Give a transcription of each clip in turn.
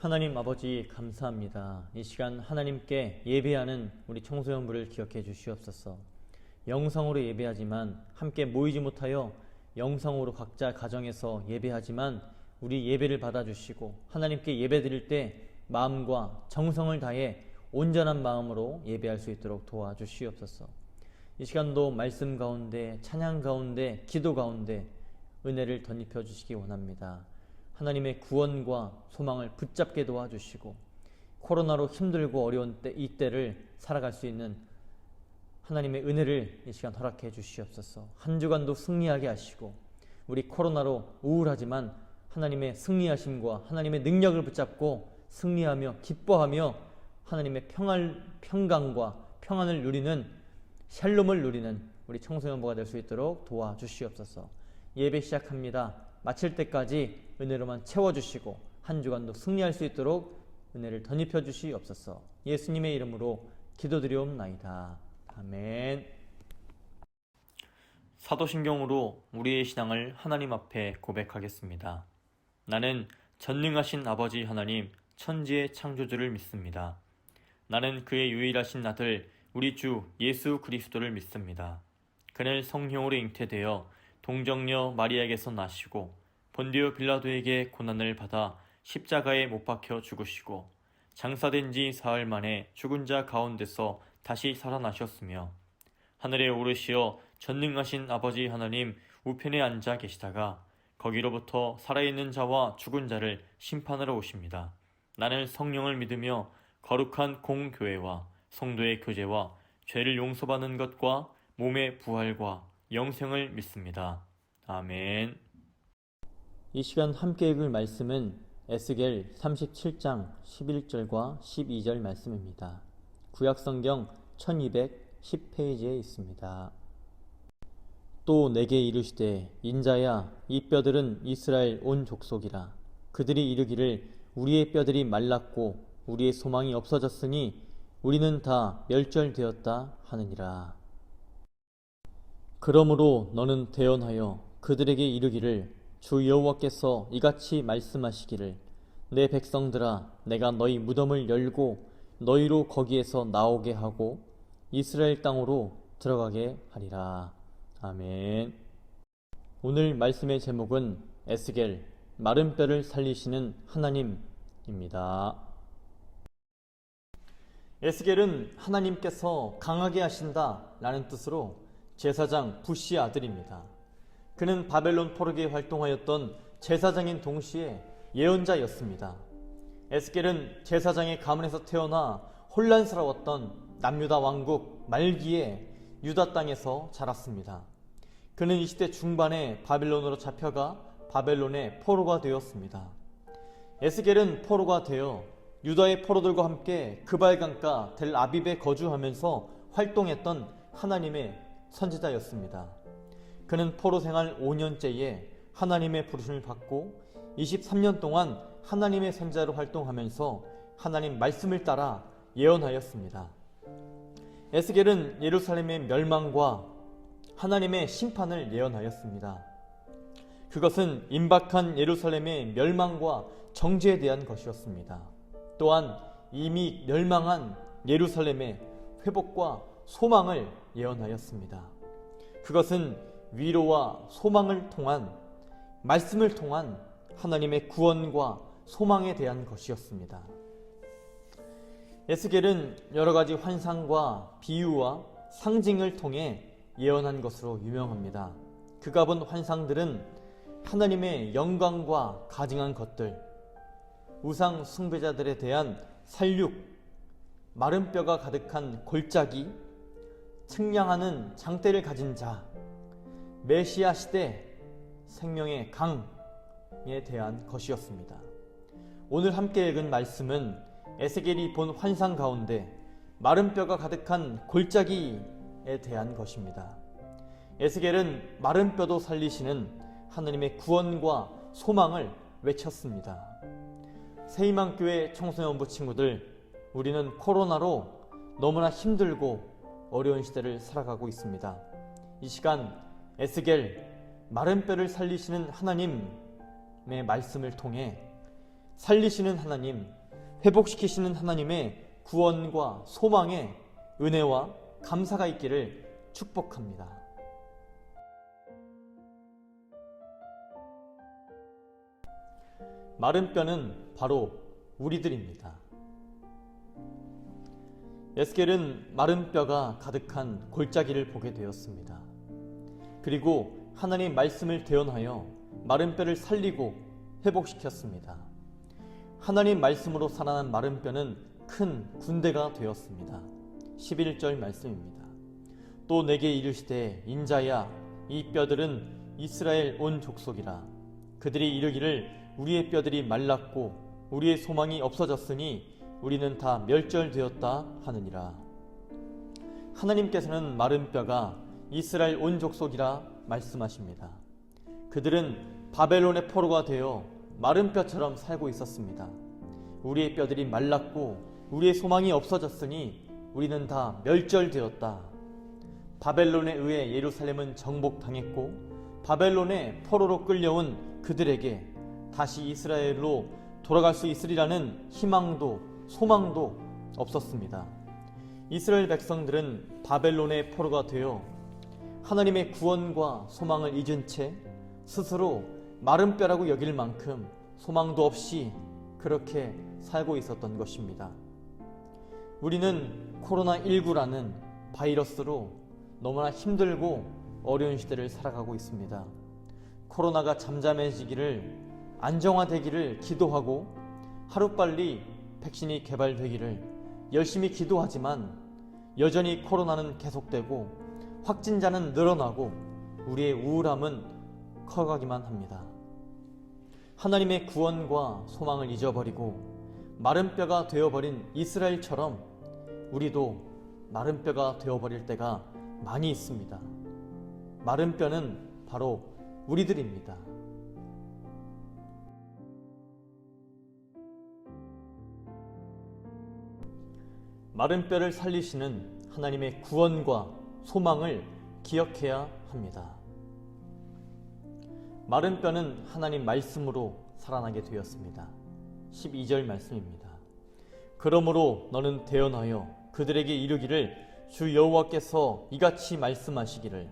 하나님 아버지 감사합니다. 이 시간 하나님께 예배하는 우리 청소년부를 기억해 주시옵소서. 영상으로 예배하지만 함께 모이지 못하여 영상으로 각자 가정에서 예배하지만 우리 예배를 받아주시고 하나님께 예배드릴 때 마음과 정성을 다해 온전한 마음으로 예배할 수 있도록 도와주시옵소서. 이 시간도 말씀 가운데, 찬양 가운데, 기도 가운데 은혜를 덧입혀 주시기 원합니다. 하나님의 구원과 소망을 붙잡게 도와주시고 코로나로 힘들고 어려운 이때를 살아갈 수 있는 하나님의 은혜를 이 시간 허락해 주시옵소서. 한 주간도 승리하게 하시고 우리 코로나로 우울하지만 하나님의 승리하심과 하나님의 능력을 붙잡고 승리하며 기뻐하며 하나님의 평강과 평안을 누리는 샬롬을 누리는 우리 청소년부가 될 수 있도록 도와주시옵소서. 예배 시작합니다. 마칠 때까지 은혜로만 채워주시고 한 주간도 승리할 수 있도록 은혜를 덧입혀 주시옵소서. 예수님의 이름으로 기도드리옵나이다. 아멘. 사도신경으로 우리의 신앙을 하나님 앞에 고백하겠습니다. 나는 전능하신 아버지 하나님 천지의 창조주를 믿습니다. 나는 그의 유일하신 아들 우리 주 예수 그리스도를 믿습니다. 그는 성령으로 잉태되어 동정녀 마리아에게서 나시고 본디오 빌라도에게 고난을 받아 십자가에 못 박혀 죽으시고 장사된 지 사흘 만에 죽은 자 가운데서 다시 살아나셨으며 하늘에 오르시어 전능하신 아버지 하나님 우편에 앉아 계시다가 거기로부터 살아있는 자와 죽은 자를 심판하러 오십니다. 나는 성령을 믿으며 거룩한 공교회와 성도의 교제와 죄를 용서받는 것과 몸의 부활과 영생을 믿습니다. 아멘. 이 시간 함께 읽을 말씀은 에스겔 37장 11절과 12절 말씀입니다. 구약성경 1210페이지에 있습니다. 또 내게 이르시되 인자야 이 뼈들은 이스라엘 온 족속이라. 그들이 이르기를 우리의 뼈들이 말랐고 우리의 소망이 없어졌으니 우리는 다 멸절되었다 하느니라. 그러므로 너는 대언하여 그들에게 이르기를 주 여호와께서 이같이 말씀하시기를 내 백성들아 내가 너희 무덤을 열고 너희로 거기에서 나오게 하고 이스라엘 땅으로 들어가게 하리라. 아멘. 오늘 말씀의 제목은 에스겔 마른 뼈를 살리시는 하나님입니다. 에스겔은 하나님께서 강하게 하신다 라는 뜻으로 제사장 붓의 아들입니다. 그는 바벨론 포로기에 활동하였던 제사장인 동시에 예언자였습니다. 에스겔은 제사장의 가문에서 태어나 혼란스러웠던 남유다 왕국 말기에 유다 땅에서 자랐습니다. 그는 20대 중반에 바벨론으로 잡혀가 바벨론의 포로가 되었습니다. 에스겔은 포로가 되어 유다의 포로들과 함께 그발강가 델 아빕에 거주하면서 활동했던 하나님의 선지자였습니다. 그는 포로 생활 5년째에 하나님의 부르심을 받고 23년 동안 하나님의 선지자로 활동하면서 하나님 말씀을 따라 예언하였습니다. 에스겔은 예루살렘의 멸망과 하나님의 심판을 예언하였습니다. 그것은 임박한 예루살렘의 멸망과 정죄에 대한 것이었습니다. 또한 이미 멸망한 예루살렘의 회복과 소망을 예언하였습니다. 그것은 위로와 소망을 통한 말씀을 통한 하나님의 구원과 소망에 대한 것이었습니다. 에스겔은 여러 가지 환상과 비유와 상징을 통해 예언한 것으로 유명합니다. 그가 본 환상들은 하나님의 영광과 가증한 것들, 우상 숭배자들에 대한 살육, 마른 뼈가 가득한 골짜기, 측량하는 장대를 가진 자, 메시아 시대 생명의 강에 대한 것이었습니다. 오늘 함께 읽은 말씀은 에스겔이 본 환상 가운데 마른 뼈가 가득한 골짜기에 대한 것입니다. 에스겔은 마른 뼈도 살리시는 하나님의 구원과 소망을 외쳤습니다. 새희망교회 청소년부 친구들, 우리는 코로나로 너무나 힘들고 어려운 시대를 살아가고 있습니다. 이 시간 에스겔 마른 뼈를 살리시는 하나님의 말씀을 통해 살리시는 하나님, 회복시키시는 하나님의 구원과 소망의 은혜와 감사가 있기를 축복합니다. 마른 뼈는 바로 우리들입니다. 에스겔은 마른 뼈가 가득한 골짜기를 보게 되었습니다. 그리고 하나님 말씀을 대언하여 마른 뼈를 살리고 회복시켰습니다. 하나님 말씀으로 살아난 마른 뼈는 큰 군대가 되었습니다. 11절 말씀입니다. 또 내게 이르시되 인자야 이 뼈들은 이스라엘 온 족속이라. 그들이 이르기를 우리의 뼈들이 말랐고 우리의 소망이 없어졌으니 우리는 다 멸절되었다 하느니라. 하나님께서는 마른 뼈가 이스라엘 온 족속이라 말씀하십니다. 그들은 바벨론의 포로가 되어 마른 뼈처럼 살고 있었습니다. 우리의 뼈들이 말랐고 우리의 소망이 없어졌으니 우리는 다 멸절되었다. 바벨론에 의해 예루살렘은 정복당했고 바벨론의 포로로 끌려온 그들에게 다시 이스라엘로 돌아갈 수 있으리라는 희망도 소망도 없었습니다. 이스라엘 백성들은 바벨론의 포로가 되어 하나님의 구원과 소망을 잊은 채 스스로 마른 뼈라고 여길 만큼 소망도 없이 그렇게 살고 있었던 것입니다. 우리는 코로나19라는 바이러스로 너무나 힘들고 어려운 시대를 살아가고 있습니다. 코로나가 잠잠해지기를, 안정화되기를 기도하고 하루빨리 백신이 개발되기를 열심히 기도하지만 여전히 코로나는 계속되고 확진자는 늘어나고 우리의 우울함은 커가기만 합니다. 하나님의 구원과 소망을 잊어버리고 마른 뼈가 되어버린 이스라엘처럼 우리도 마른 뼈가 되어버릴 때가 많이 있습니다. 마른 뼈는 바로 우리들입니다. 마른 뼈를 살리시는 하나님의 구원과 소망을 기억해야 합니다. 마른 뼈는 하나님 말씀으로 살아나게 되었습니다. 12절 말씀입니다. 그러므로 너는 대언하여 그들에게 이르기를 주 여호와께서 이같이 말씀하시기를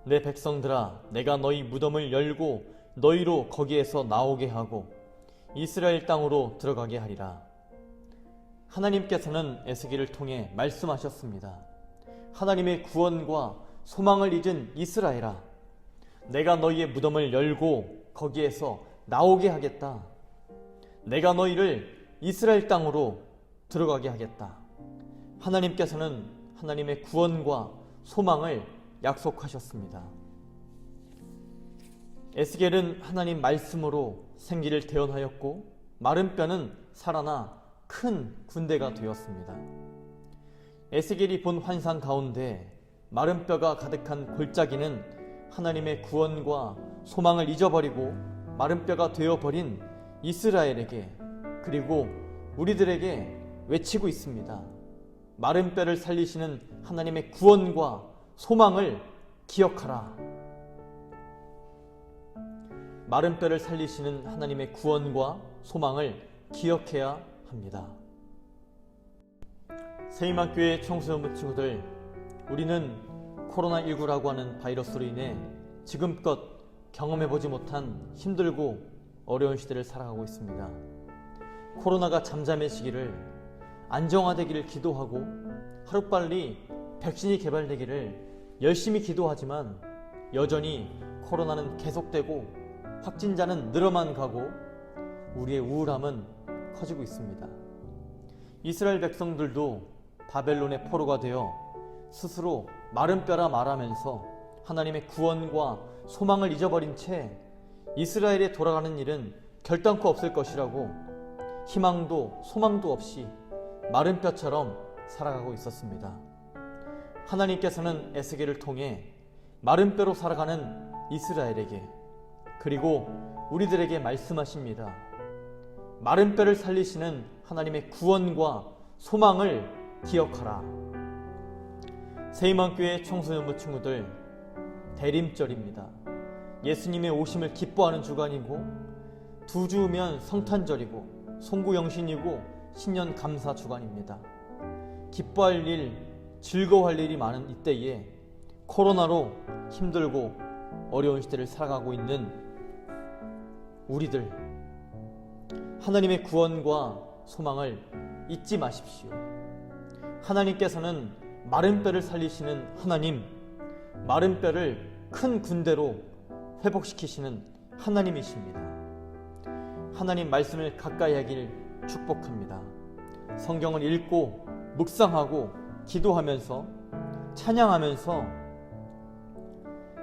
내 백성들아 내가 너희 무덤을 열고 너희로 거기에서 나오게 하고 이스라엘 땅으로 들어가게 하리라. 하나님께서는 에스겔을 통해 말씀하셨습니다. 하나님의 구원과 소망을 잊은 이스라엘아, 내가 너희의 무덤을 열고 거기에서 나오게 하겠다. 내가 너희를 이스라엘 땅으로 들어가게 하겠다. 하나님께서는 하나님의 구원과 소망을 약속하셨습니다. 에스겔은 하나님 말씀으로 생기를 대언하였고 마른 뼈는 살아나 큰 군대가 되었습니다. 에스겔이 본 환상 가운데 마른 뼈가 가득한 골짜기는 하나님의 구원과 소망을 잊어버리고 마른 뼈가 되어버린 이스라엘에게 그리고 우리들에게 외치고 있습니다. 마른 뼈를 살리시는 하나님의 구원과 소망을 기억하라. 마른 뼈를 살리시는 하나님의 구원과 소망을 기억해야 합니다. 새희망교회 청소년부 친구들, 우리는 코로나19라고 하는 바이러스로 인해 지금껏 경험해보지 못한 힘들고 어려운 시대를 살아가고 있습니다. 코로나가 잠잠해지기를, 안정화되기를 기도하고 하루빨리 백신이 개발되기를 열심히 기도하지만 여전히 코로나는 계속되고 확진자는 늘어만 가고 우리의 우울함은 커지고 있습니다. 이스라엘 백성들도 바벨론의 포로가 되어 스스로 마른 뼈라 말하면서 하나님의 구원과 소망을 잊어버린 채 이스라엘에 돌아가는 일은 결단코 없을 것이라고 희망도 소망도 없이 마른 뼈처럼 살아가고 있었습니다. 하나님께서는 에스겔을 통해 마른 뼈로 살아가는 이스라엘에게 그리고 우리들에게 말씀하십니다. 마른 뼈를 살리시는 하나님의 구원과 소망을 기억하라. 새희망교회 청소년부 친구들, 대림절입니다. 예수님의 오심을 기뻐하는 주간이고 두 주면 성탄절이고 송구영신이고 신년 감사 주간입니다. 기뻐할 일, 즐거워할 일이 많은 이때에 코로나로 힘들고 어려운 시대를 살아가고 있는 우리들, 하나님의 구원과 소망을 잊지 마십시오. 하나님께서는 마른 뼈를 살리시는 하나님, 마른 뼈를 큰 군대로 회복시키시는 하나님이십니다. 하나님 말씀을 가까이 하길 축복합니다. 성경을 읽고 묵상하고 기도하면서 찬양하면서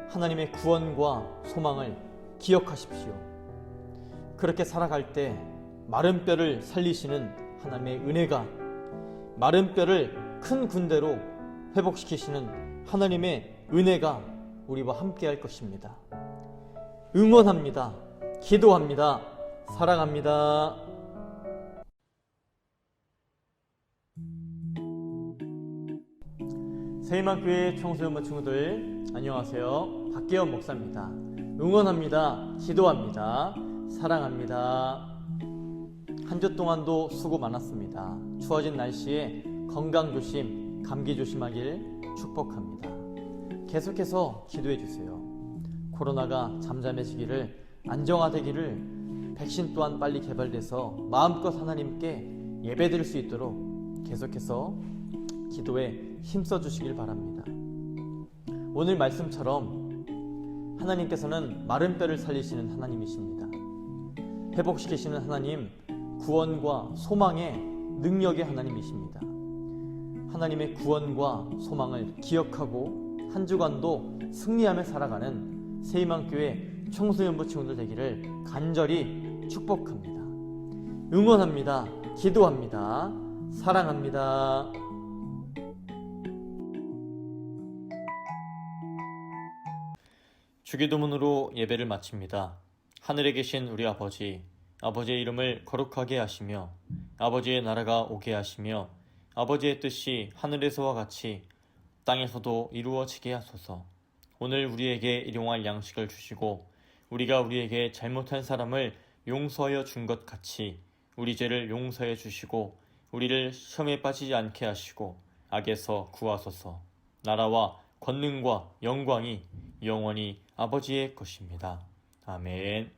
하나님의 구원과 소망을 기억하십시오. 그렇게 살아갈 때 마른 뼈를 살리시는 하나님의 은혜가, 마른 뼈를 큰 군대로 회복시키시는 하나님의 은혜가 우리와 함께 할 것입니다. 응원합니다. 기도합니다. 사랑합니다. 세이만교회 청소년부 친구들 안녕하세요. 박계원 목사입니다. 응원합니다. 기도합니다. 사랑합니다. 한 주 동안도 수고 많았습니다. 추워진 날씨에 건강 조심, 감기 조심하길 축복합니다. 계속해서 기도해 주세요. 코로나가 잠잠해지기를, 안정화되기를, 백신 또한 빨리 개발돼서 마음껏 하나님께 예배드릴 수 있도록 계속해서 기도에 힘써 주시길 바랍니다. 오늘 말씀처럼 하나님께서는 마른 뼈를 살리시는 하나님이십니다. 회복시키시는 하나님, 구원과 소망의 능력의 하나님이십니다. 하나님의 구원과 소망을 기억하고 한 주간도 승리하며 살아가는 세이만교회 청소년부 친구들 되기를 간절히 축복합니다. 응원합니다. 기도합니다. 사랑합니다. 주기도문으로 예배를 마칩니다. 하늘에 계신 우리 아버지, 아버지의 이름을 거룩하게 하시며 아버지의 나라가 오게 하시며 아버지의 뜻이 하늘에서와 같이 땅에서도 이루어지게 하소서. 오늘 우리에게 일용할 양식을 주시고 우리가 우리에게 잘못한 사람을 용서하여 준 것 같이 우리 죄를 용서해 주시고 우리를 시험에 빠지지 않게 하시고 악에서 구하소서. 나라와 권능과 영광이 영원히 아버지의 것입니다. 아멘.